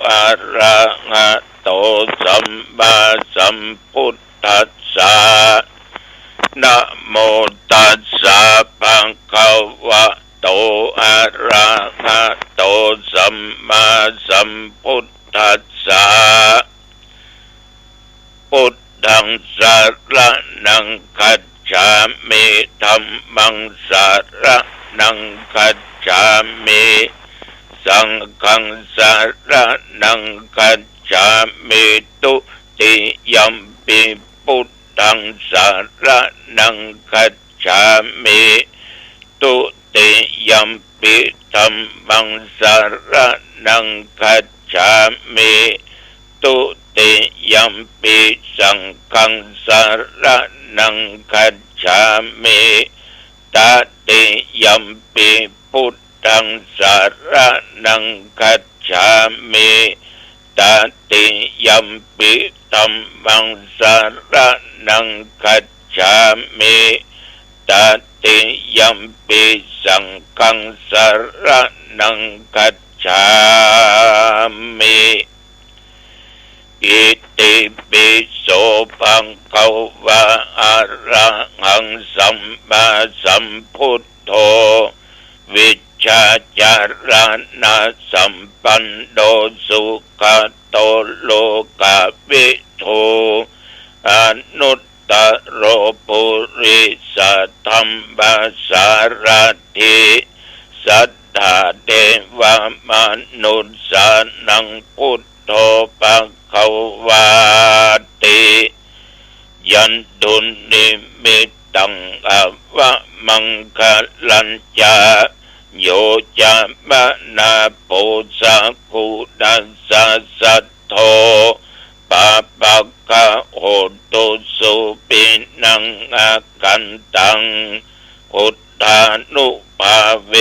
อะระหะโตสัมมาสัมพุทธัสสะนะโมตัสสะภะคะวะโตอะระหะโตสัมมาสัมพุทธัสสะพุทธังสรณังคัจฉามิธัมมังสรณังคัจฉามิสังฆังสรณังคัจฉามิตุติยัมปิพุทธังสรณังคัจฉามิตุติยัมปิธัมมังสรณังคัจฉามิตุติยัมปิสังฆังสรณังคัจฉามิตติยัมปิพุทธังสรณังคัจฉามิตติยัมปิธัมมังสรณังคัจฉามิตติยัมปิสังฆังสรณังคัจฉามิอิติปิโสภะคะวะอะระหังสัมมาสัมพุทโธวิชชาจารณะสัมปันโนสุขโตโลกวิทูอนุตตโรปุริสธรรมสารถิสัทธาเทวมนุษย์สานังพุทโธภคะวาติยันตุนิมิตตังอวะมังคลัญจาโยจะมะนาโพสะกุนัสสะสัทโธปะปะกะโหตุสุปินังอากันตังพุทธานุภาเว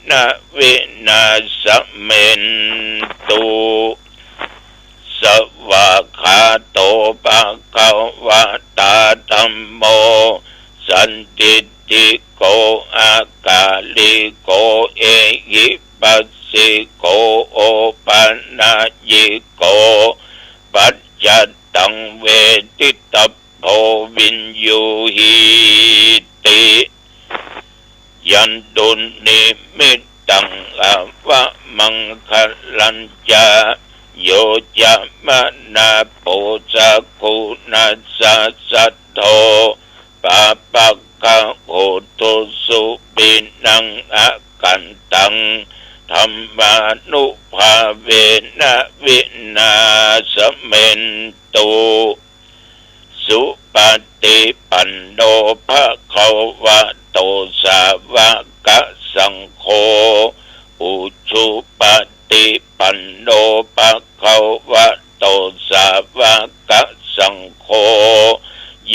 นะวินาศเมนตุสวากขาโตภะคะวะตาธัมโมสันทิฏฐิโกอากาลิโกเอหิปัสสิโกโอปันนายิโกปัจจัตตังเวทิตาโพวินยูหิติยันตุนิมิตตังอวะมังคลัญจาโยจะมะนาโพสะกุนัสสะสัทโธปะปะกะโหตุสุปินังอากันตังธัมมานุภาเวนะวินาศเมนตุสุปฏิปันโนภะคะวะโตสาวกสังโฆอุชุปฏิปันโนภะคะวะโตสาวกสังโฆ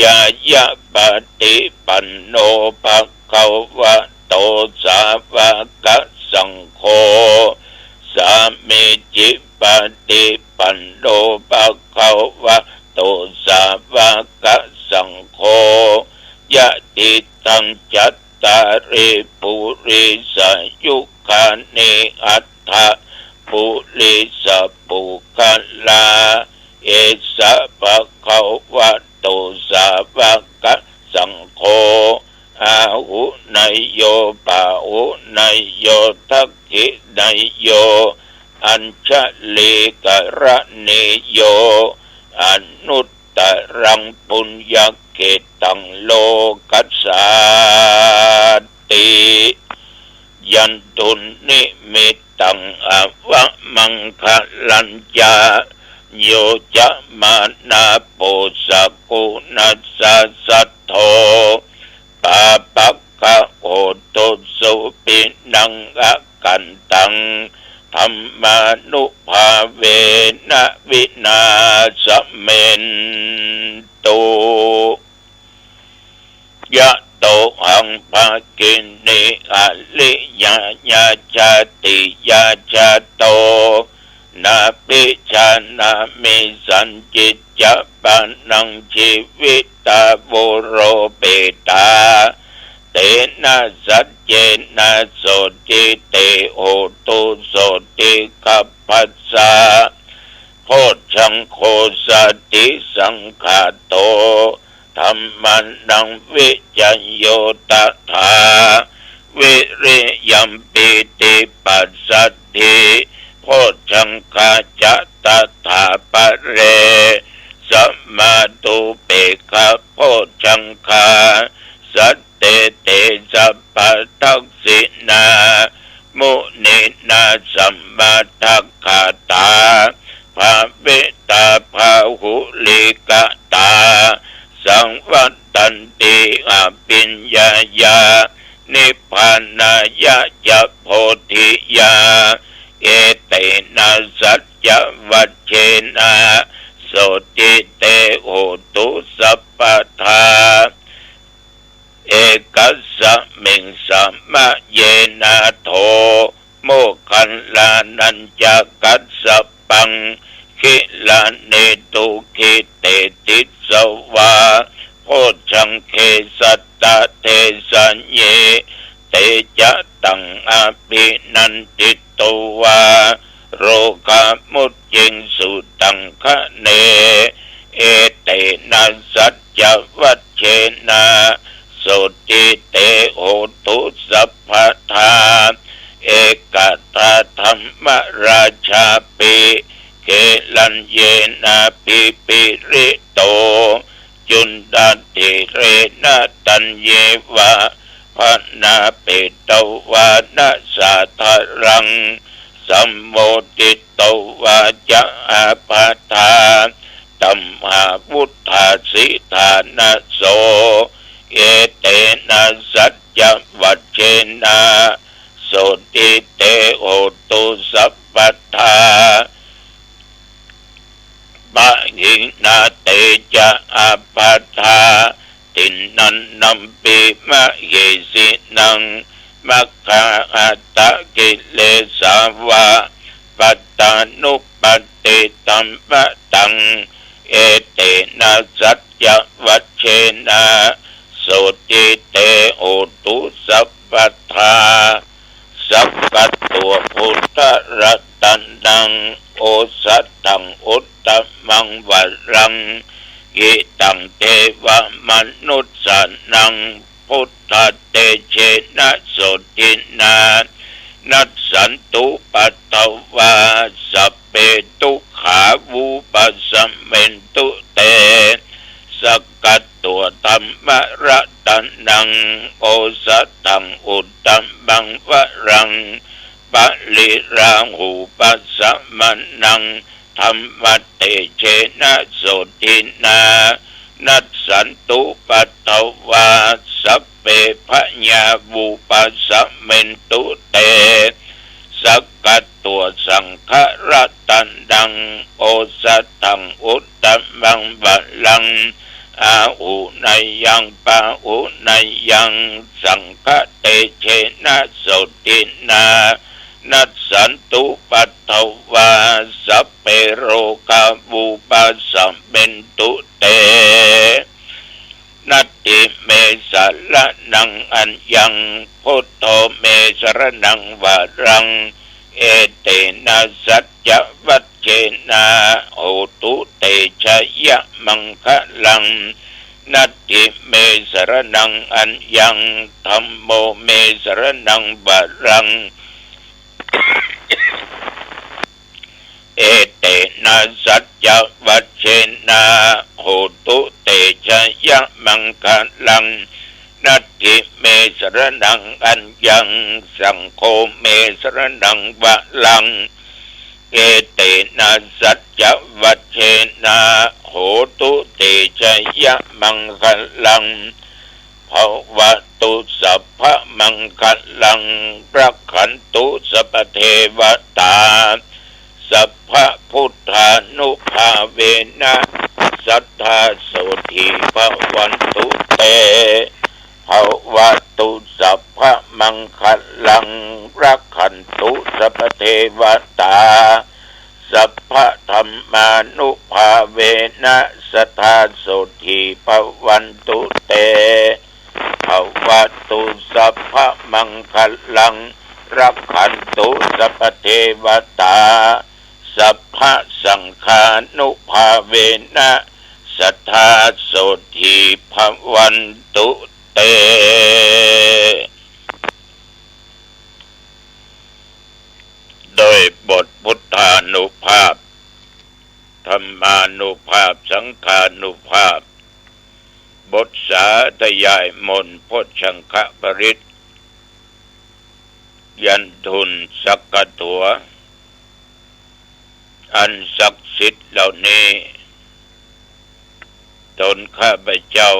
ยายะปฏิปันโนภะคะวะโตสาวกสังโฆสามิจิปฏิปันโนภะคะวะโตสาวกสังโฆยะติตังจัตตาริปุริสยุคานิอัตถะปุริสปุคลาเอสะภะคะวะโตสาวกสังโฆอาหุนายโยปาหุนายโยทักขินายโยอัญชลีกระเนโยอนุตตรังปุญญเกตังโลกัสสาติยันตุนิมิตตังอวะมังคลัญจาโยจะมานาโพสะกุนัสสะสัทโธปะปะกะโหตุสุปินังอากันตังธัมมานุภาเวนะวินาศเมนตุยะโตหังภากินิอาลิยาญาชาติยาชาโตนาปิชานามิสันจิตจปานังชีวิตาบุโรเปตาเตนะสัจเจนะโสติเตโหตุโสติกัปปัสสะ โพชังโคสติสังฆาโตธัมมันังวิจัยโยตถาวิริยัมปิติปัสสัทธิโพชังคาจะตถาปะเรสัมมาตุเปกขโพชังคาสัตเตเตสัพพทักษินามุนินาสัมมาทัคขาตาภาเวตาภาหุลิกตาสังวัตตันติอภิญญายานิพพานายะจะโพธิยาเอเตนะสัจจวัชเชนะโสติเตโหตุสัพพทาเอกัสสะมิงสัมมะเยนะโทโมคันลานัญจกัสสะปังคิลาเนตุคิเตติสวาโพชังเคสัตตะเทสัญเยเตจะตังอภินันติโตวาโรกามุจจิงสุตังคะเนเอเตนะสัจจวัชเชนะโสติเตโหตุสัพพทาเอกตาธรรมราชาปิเกลัญเยนะปิปิริโตจุนดาติเรนะตัญเยวะพนาเปตวานะสาทารังสัมโมติโตวาจะอาปาทาตัมหาวุธาสิธานะโสเอเตนะสัจจวัชเชนะโสติเตโหตุสัพพทามะหินาเตจะอาปาทาตินนันนัมปิมะเยสินังมัคคาอัตตะกิเลสาวะปัตตานุปัตติตัมปะตังเอเตนะสัจจวัชเชนะโสติเตโหตุสัพพทาสัพพตัวพุทธรัตนังโอสัตตังอุตตมังวรังกิตังเทวมนุสสานังพุทธเตเชนะโสตินานัสสันตุปัตตวาสัพเพทุกขาวุปัสสมเมนตุเตสกัดตัวธรรมรัตนังโอสัตตังอุตตมังวรังปะลิราหูปัสสมนังธรรมเตเชนะโสตินานัสสันตุปัตตวาสัพเพพญาวุปัสสมเมนตุเตสกัดตัวสังฆรัตนังโอสัตตังอุตตมังวรังอาหุนยังปะหุนยังสังฆเตเชนะโสตินานัสสันตุปัตตวาสัพเพโรกาวุปัสสมเมนตุเตนัตติเมสารนังอัญญังพุทโธเมสรนังวารังเอเตนะสัจจวัชเชนะโหตุเตชะยะมังคะลังนัตติเมสรนังอัญญังธัมโมเมสรนังวารังเอเตนะสัจจวัชเชนะโหตุเตชะยะมังคะลังนัตถิเมสรนังอัญญังสังโฆเมสรนังวะลังเอเตนะสัจจวัชเชนะโหตุเตชะยะมังคะลังภวตุสัพพะมังคะลังรักขันตุสัพพเทวตาสัพพะพุทธานุภาเวนะสัทธาโสทิภวันตุเตภวตุสัพพะมังคะลังรักขันตุสัพพเทวตาสัพพะธัมมานุภาเวนะสัทธาโสทิภวันตุเตภวตุสัพพะมังคะลังรักขันตุสัพพเทวตาสัพพะสังฆ ฆานุภาเวนะสัทธาโสธีภวันตุเตโดยบทพุทธานุภาพธรรมานุภาพสังฆานุภาพบทสาธยายมนต์พจน์ชังคปริตยันทุนสักกะถัวอันศักดิ์สิทธิ์เหล่านี้ตนข้าพเจ้า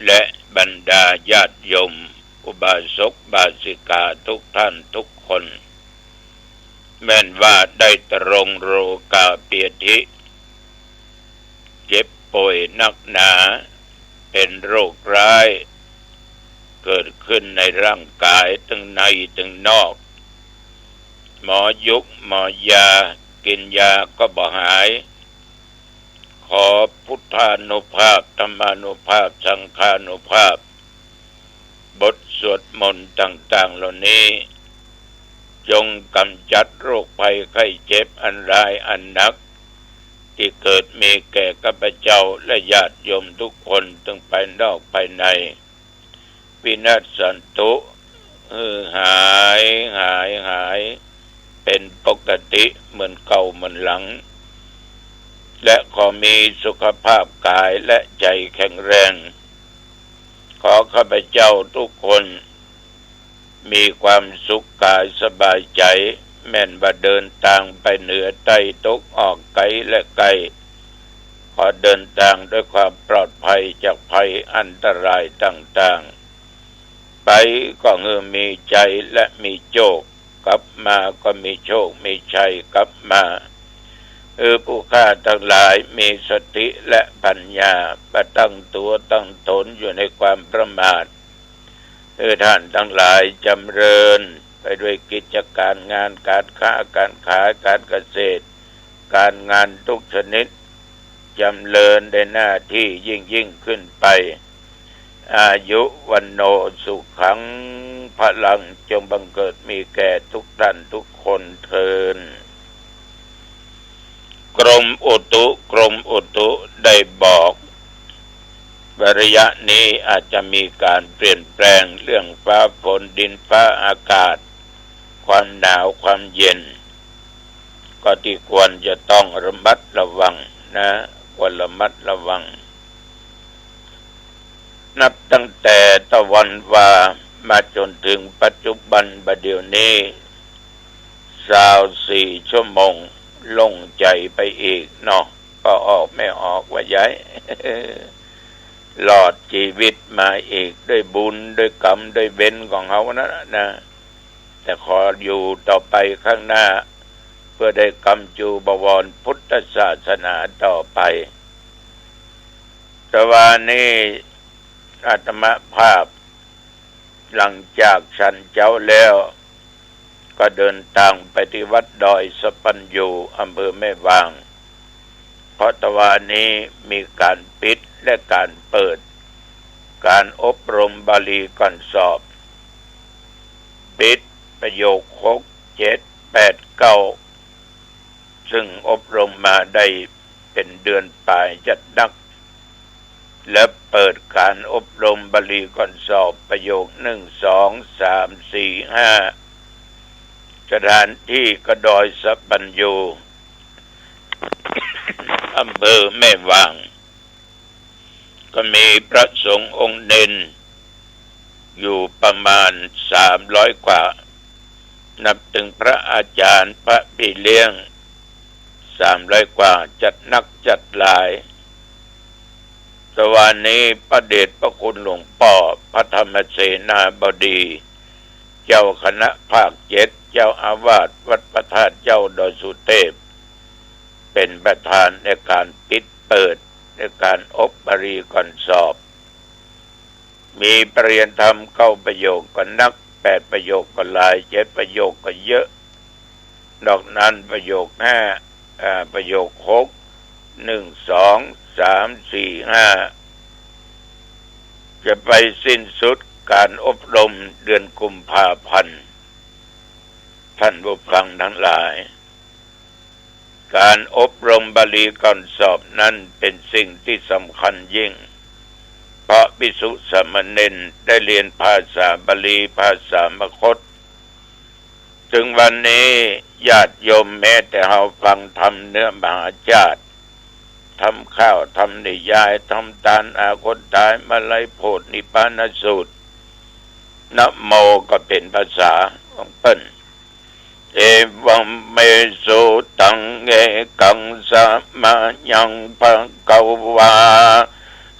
และบรรดาญาติโยมอุบาสกบาสิกาทุกท่านทุกคนแม้นว่าได้ตรงโรกาเปียธิเจ็บป่วยนักหนาเป็นโรคร้ายเกิดขึ้นในร่างกายทั้งในทั้งนอกหมอยุกหมอยากินยาก็บ่หายขอพุทธานุภาพธรรมานุภาพสังฆานุภาพบทสวดมนต์ต่างๆเหล่านี้จงกำจัดโรคภัยไข้เจ็บอันร้ายอันหนักที่เกิดมีแก่ข้าพเจ้าและญาติโยมทุกคนทั้งภายนอกภายในวินาศสันตุหายเป็นปกติเหมือนเก่าเหมือนหลังและขอมีสุขภาพกายและใจแข็งแรงขอข้าพเจ้าทุกคนมีความสุขกายสบายใจแม้นว่าเดินทางไปเหนือใต้ตกออกไกลและไกลขอเดินทางด้วยความปลอดภัยจากภัยอันตรายต่างๆไปก็มีใจและมีโชคกลับมาก็มีโชคมีชัยกลับมาผู้ข้าทั้งหลายมีสติและปัญญาประตั้งตัวตั้งตนอยู่ในความประมาทท่านทั้งหลายจำเริญไปด้วยกิจการงานการค้าการขายการเกษตรการงานทุกชนิดจำเริญในหน้าที่ยิ่งขึ้นไปอายุวันโนสุขังพลังจงบังเกิดมีแก่ทุกท่านทุกคนเทอญกรมอุตุได้บอกระยะนี้อาจจะมีการเปลี่ยนแปลงเรื่องฟ้าฝนดินฟ้าอากาศความหนาวความเย็นก็ที่ควรจะต้องระมัดระวังนะควรระมัดระวังนับตั้งแต่ตะวันวามาจนถึงปัจจุบันบัดเดี๋ยวนี้24 ชั่วโมงลงใจไปอีกเนาะก็ออกไม่ออกว่าย้ายหลอดชีวิตมาอีกด้วยบุญด้วยกรรมด้วยเวรของเขานะแต่ขออยู่ต่อไปข้างหน้าเพื่อได้กำจูบวรพุทธศาสนาต่อไปแต่ว่านี้อาตมาภาพหลังจากฉันเจ้าแล้วก็เดินทางไปที่วัดดอยสปัญญูอำเภอแม่วางเพราะตะวันนี้มีการปิดและการเปิดการอบรมบาลีก่อนสอบปิดประโยค6 7 8 9ซึ่งอบรมมาได้เป็นเดือนปลายจัดนักและเปิดการอบรมบาลีก่อนสอบประโยค1 2 3 4 5สถานที่กระดอยสปัญญูอำเภอแม่วางก็มีพระสงฆ์องค์เด่นอยู่ประมาณ300 กว่านับถึงพระอาจารย์พระพี่เลี้ยง300 กว่าจัดนักจัดหลายสวานี้พระเดชพระคุณหลวงพ่อพระธรรมเสนาบดีเจ้าคณะภาค7เจ้าอาวาสวัดพระธาตุเจ้าดอยสุเทพเป็นประธานในการปิดเปิดในการอบบาลีก่อนสอบมีปริยนธรรม9 ประโยคก็นัก8 ประโยคก็หลาย7 ประโยคก็เยอะนอกนั้นประโยค5ประโยค6 1 2 3 4 5จะไปสิ้นสุดการอบรมเดือนกุมภาพันธ์ท่านผู้ฟังทั้งหลาย การอบรมบาลีก่อนสอบนั้นเป็นสิ่งที่สำคัญยิ่งเพราะภิกษุสามเณรได้เรียนภาษาบาลีภาษามคธถึงวันนี้ญาติโยมแม้แต่เราฟังธรรมเนื้อมหาชาติทำข้าวทำนิยายทำทานอาคนตายมาลัยโพธินิพพานสูตรนะโมก็เป็นภาษาของเปิ้นเอวัมเมสุตังเอกังสัมมายังภะคะวา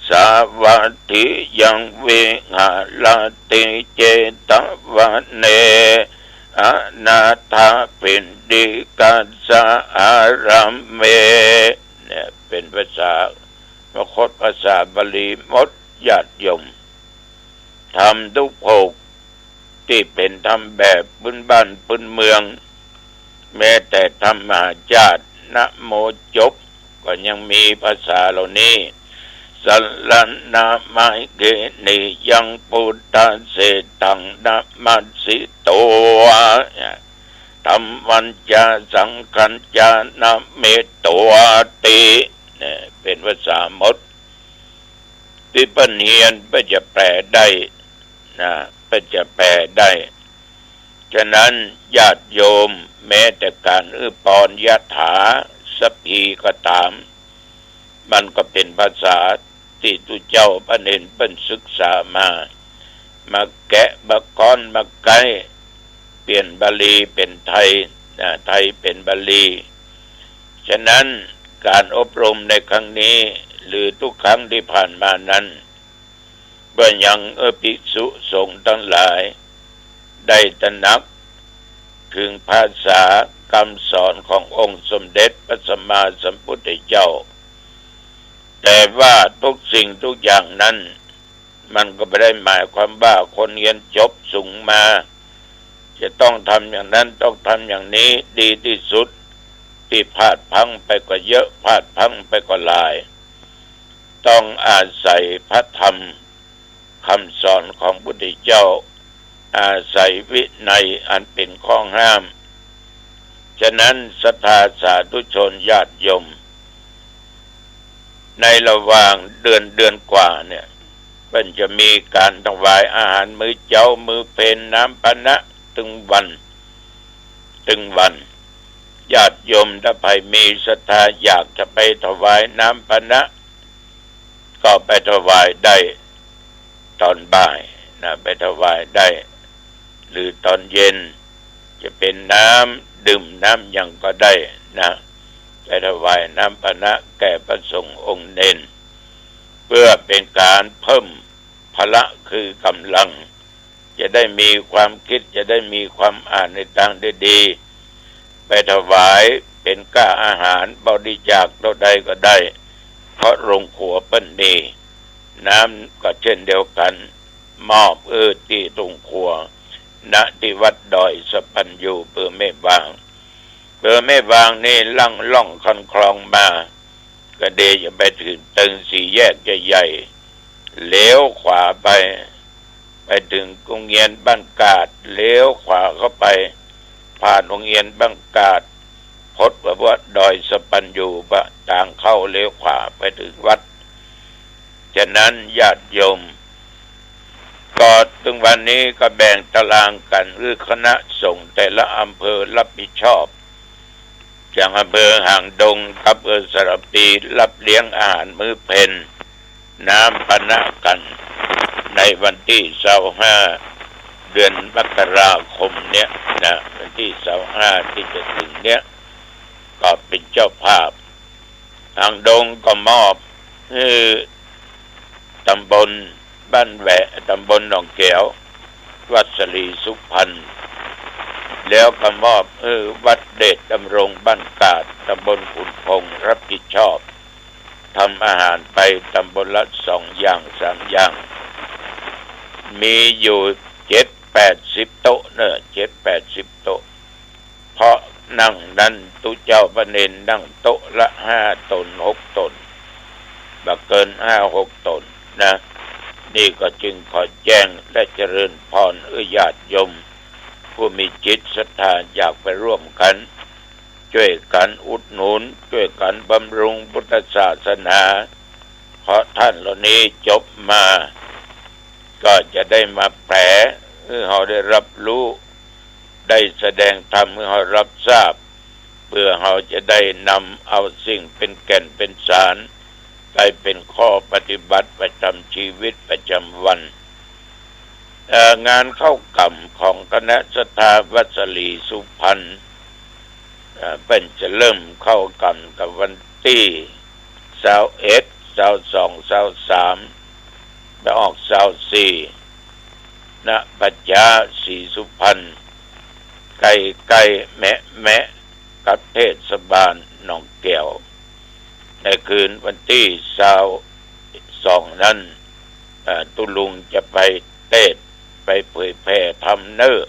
สาวัตถิยังวิหารติเจตวันเนอนาถาปินดิกัสสะอารัมเมเนี่ยเป็นภาษามคธภาษาบาลีหมดญาติโยมทำทุกโภคที่เป็นธรรมแบบพื้นบ้านพื้นเมืองแม้แต่ธรรมหาชาตินะโมจบก็ยังมีภาษาเหล่านี้สัลลนามาเกนิยังปุตตะเสตังนะมัสสิโตธรรมวันจาสังขัญจานะเมตโตติเนี่ยเป็นภาษาหมดที่ปเนียนเพื่อจะแปลได้นะเพื่อจะแปลได้ฉะนั้นญาติโยมแม้แต่การปรยถาสัพพีก็ตามมันก็เป็นภาษาที่ตุเจ้าพระเนรเป็นศึกษามาแกะมาก้อนมาไกเปลี่ยนบาลีเป็นไทยไทยเป็นบาลีฉะนั้นการอบรมในครั้งนี้หรือทุกครั้งที่ผ่านมานั้นเพื่อยังภิกษุสงฆ์ทั้งหลายได้ตระหนักถึงภาษาคำสอนขององค์สมเด็จพระสัมมาสัมพุทธเจ้าแต่ว่าทุกสิ่งทุกอย่างนั้นมันก็ไม่ได้หมายความว่าคนเรียนจบสูงมาจะต้องทำอย่างนั้นต้องทำอย่างนี้ดีที่สุดที่พลาดพลั้งไปก็เยอะพลาดพลั้งไปก็หลายต้องอาศัยพระธรรมคำสอนของพระพุทธเจ้าอาศัยวินัยอันเป็นข้อห้ามฉะนั้นศรัทธาสาธุชนญาติโยมในระหว่างเดือนกว่าเนี่ยมันจะมีการถวายอาหารมื้อเช้ามื้อเพลน้ำปานะถึงวันญาติโยมถ้าใครมีศรัทธาอยากจะไปถวายน้ำปานะก็ไปถวายได้ตอนบ่ายนะไปถวายได้หรือตอนเย็นจะเป็นน้ำดื่มน้ำยังก็ได้นะไปถวายน้ำปานะแก่พระสงฆ์องค์เน้นเพื่อเป็นการเพิ่มพละคือกำลังจะได้มีความคิดจะได้มีความอ่านในทางดีๆไปถวายเป็นค่าอาหารบริจาคเท่าใดก็ได้เพราะโรงครัวเปิ้นนี่น้ำก็เช่นเดียวกันมอบที่โรงครัวณที่วัดดอยสะพันอยู่เพื่อไม่บางนี่ล่องคันคลองมาก็เดจะไปถึงตึงสี่แยกใหญ่ๆเลี้ยวขวาไปถึงโรงเรียนบ้านกาดเลี้ยวขวาเข้าไปผ่านโรงเรียนบ้านกาดพดว่าดอยสะพันอยู่ปะทางเข้าเลี้ยวขวาไปถึงวัดฉะนั้นญาติโยมก็ถึงวันนี้ก็แบ่งตารางกันคือคณะสงฆ์แต่ละอำเภอรับผิดชอบอย่างอำเภอหางดงกับอำเภอสระปีรับเลี้ยงอาหารมื้อเพลน้ำปานะกันในวันที่25เดือนมกราคมเนี้ยนะวันที่25ที่จะถึงเนี้ยก็เป็นเจ้าภาพหางดงก็มอบตำบลบ้านแหวะตำบลหนองแก้ววัดสลีสุพรรณแล้วก็มอบวัดเดชดำรงบ้านกาดตำบลขุนพงรับผิดชอบทำอาหารไปตำบลละ2 อย่าง 3 อย่างมีอยู่7-80 โต๊ะเนอะ7-80 โต๊ะเพราะนั่งนั้นตุเจ้าพระเนรนั่งโต๊ะละ5 ตน 6 ตนบ่เกิน 5-6 ตนนะนี่ก็จึงขอแจ้งและเจริญพรญาติโยมผู้มีจิตศรัทธาอยากไปร่วมกัน ช่วยกันอุดหนุนช่วยกันบำรุงพุทธศาสนาเพราะท่านเหล่านี้จบมาก็จะได้มาแผ่ให้เราได้รับรู้ได้แสดงธรรมให้เรารับทราบเพื่อเราจะได้นำเอาสิ่งเป็นแก่นเป็นสารไปเป็นข้อปฏิบัติประจำชีวิตประจำวันงานเข้ากรรมของคณะศรัทธาวัดสลีสุพรรณเป็นจะเริ่มเข้ากรรมกับวันที่21 22 23ไปออก24ณปัจจาศรีสุพรรณใกล้ๆแมะกับเทศบาลหนองแก้วในคืนวันที่22นั้นตุลุงจะไปเทศไปเผยแผ่ธรรมเนอ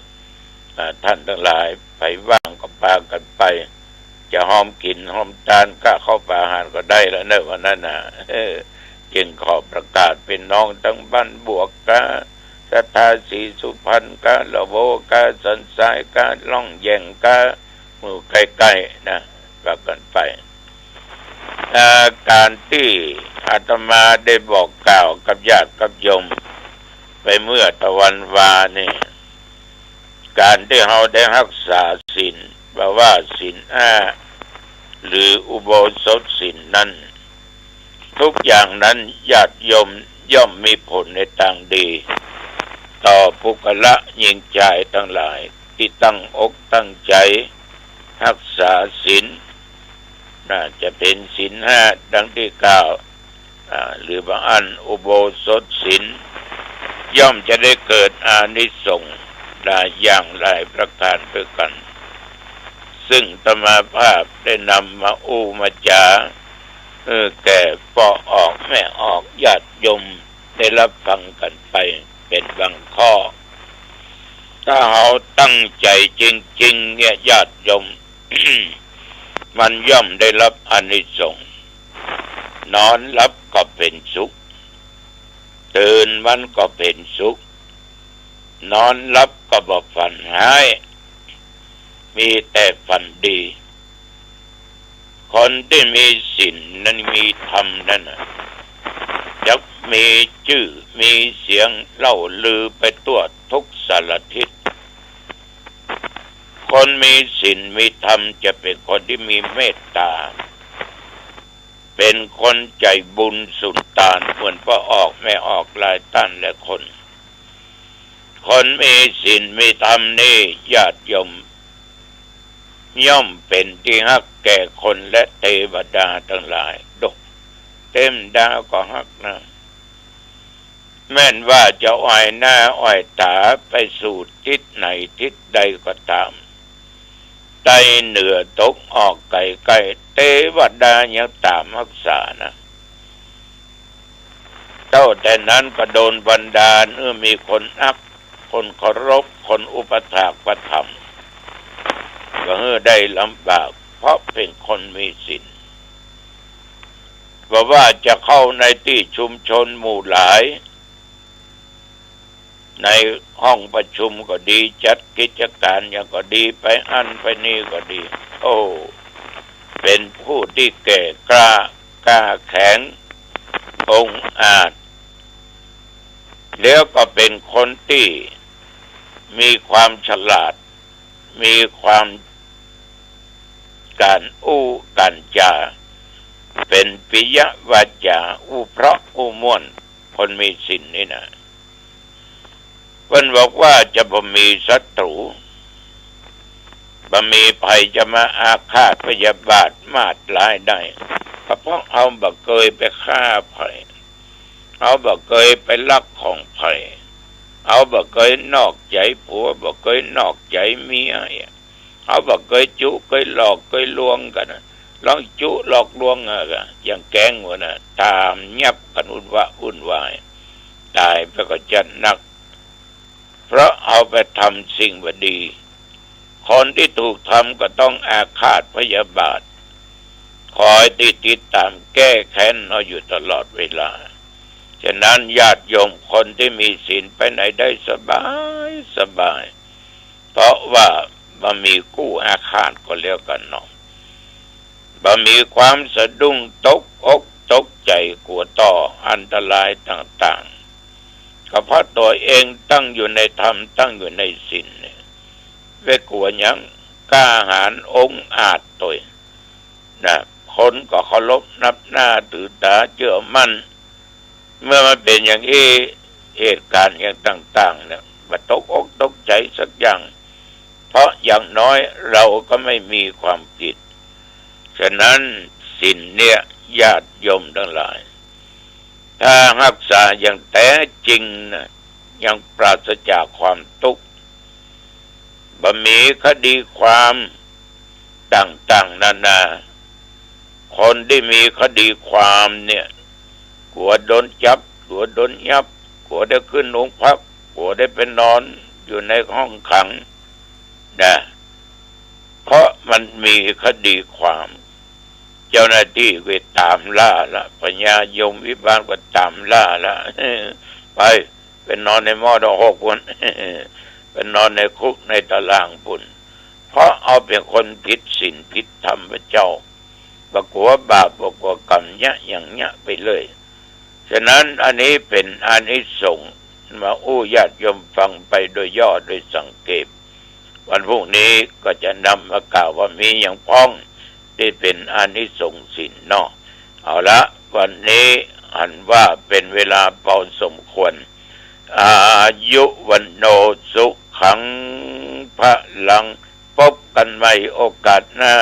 ท่านทั้งหลายไปว่างก็พากันไปจะหอมกินหอมทานก็เข้าป่าอาหารก็ได้แล้วเนอะวันนั้นน่ะจึงขอประกาศเป็นน้องทั้งบ้านบวกกะศรัทธาศรีสุพรรณกะละโวกะสันทรายกะล่องแย่งกะหมู่ใกล้ๆนะก็กันไปการที่อาตมาได้บอกกล่าวกับญาติกับโยมไปเมื่อตะวันวานี่การที่เราได้รักษาศีลแปลว่าศีลหรืออุโบสถศีลนั้นทุกอย่างนั้นญาติโยมย่อมมีผลในทางดีต่อบุคละหญิงชายทั้งหลายที่ตั้งอกตั้งใจรักษาศีลน่าจะเป็นศีล5ดังที่กล่าวหรือบางอันอุโบสถศีลย่อมจะได้เกิดอานิสงส์หลายอย่างหลายประการด้วยกันซึ่งธรรมภาพได้นำมามาจาแก่พ่อออกแม่ออกญาติโยมได้รับฟังกันไปเป็นบางข้อถ้าเราตั้งใจจริงๆเนี่ยญาติโยม มันย่อมได้รับอานิสงส์นอนหลับก็เป็นสุขตื่นมันก็เป็นสุขนอนหลับก็บ่ฝันหายมีแต่ฝันดีคนที่มีศีลนั้นมีธรรมนั่นจะมีชื่อมีเสียงเล่าลือไปทั่วทุกสารทิศคนมีศีลมีธรรมจะเป็นคนที่มีเมตตาเป็นคนใจบุญสุนทานเหมือนพ่อออกแม่ออกหลายท่านและคนมีศีลมีธรรมนี่ญาติโยมย่อมเป็นที่ฮักแก่คนและเทวดาทั้งหลายดกเต็มดาวก็ฮักนะแม้นว่าจะอ้อยหน้าอ้อยตาไปสู่ทิศไหนทิศใดก็ตามใต้เหนือตกออกไกลๆเทวดายังตามรักษานะเท่าแต่นั้นก็โดนบันดาลมีคนอักคนเคารพคนอุปถากประทับก็ได้ลำบากเพราะเป็นคนมีศีลว่าจะเข้าในที่ชุมชนหมู่หลายในห้องประชุมก็ดีจัดกิจการอย่างก็ดีไปอันไปนี่ก็ดีเป็นผู้ที่แก่กล้แข็งองอาจแล้วก็เป็นคนที่มีความฉลาดมีความการจาเป็นปิยวาจาเพราะม่วนคนมีศีลนี่นะเพิ่นบอกว่าจะบ่มีศัตรูบ่มีภัยจะมาอาฆาตพยาบาทมาดร้ายได้ก็เพราะเอาบ่เคยไปฆ่าภัยเอาบ่เคยไปลักของภัยเอาบ่เคยนอกใจผัวบ่เคยนอกใจเมียเอาบ่เคยจุเคยหลอกเคยลวงกันลองจุหลอกลวงอย่างแก๊งวะนะตามยับกันวุ่นวายตายไปก็จัดหนักเพราะเอาไปทำสิ่งบ่ดีคนที่ถูกทำก็ต้องอาฆาตพยาบาทคอยติดตามแก้แค้นเราอยู่ตลอดเวลาฉะนั้นญาติโยมคนที่มีศีลไปไหนได้สบายเพราะว่าบ่มีกู้อาฆาตก็แล้วกันเนาะ ก็มีความสะดุ้งตกอกตกใจกลัวต่ออันตรายต่างๆก็เพราะตัวเองตั้งอยู่ในธรรมตั้งอยู่ในศีลเวกลัวหยังกล้าหาญองอาจตัวนะคนก็เคารพนับหน้าถือตาเชื่อมั่นเมื่อมันเป็นอย่างนี้เหตุการณ์อย่างต่างๆเนี่ยมาตกอกตกใจสักอย่างเพราะอย่างน้อยเราก็ไม่มีความผิดฉะนั้นศีลเนี่ยญาติโยมทั้งหลายถ้ารักษาอย่างแท้จริงนะยังปราศจากความทุกข์บ่มีคดีความต่างๆนานาคนที่มีคดีความเนี่ยกลัวโดนจับกลัวโดนยับกลัวได้ขึ้นโรงพักกลัวได้ไปนอนอยู่ในห้องขังนะเพราะมันมีคดีความเจ้าหน้าที่ไปตามล่าละปัญญายมวิบาลก็ตามล่าละไปนอนในหม้อดอก6 วันไปนอนในคุกในตารางปุ่นเพราะเอาเป็นคนผิดศีลผิดธรรมพระเจ้าบ่กลัวบาปบ่กลัวกรรมอย่างเงี้ยไปเลยฉะนั้นอันนี้เป็นอานิสงส์มาญาติโยมฟังไปโดยย่อโดยสังเกตวันพรุ่งนี้ก็จะนำมากล่าวว่ามีอย่างพ้องที่เป็นอานิสงส์ศีลเนาะเอาละวันนี้อันว่าเป็นเวลาพอสมควรอายุวันโนสุขังพลังพบกันใหม่โอกาสหน้า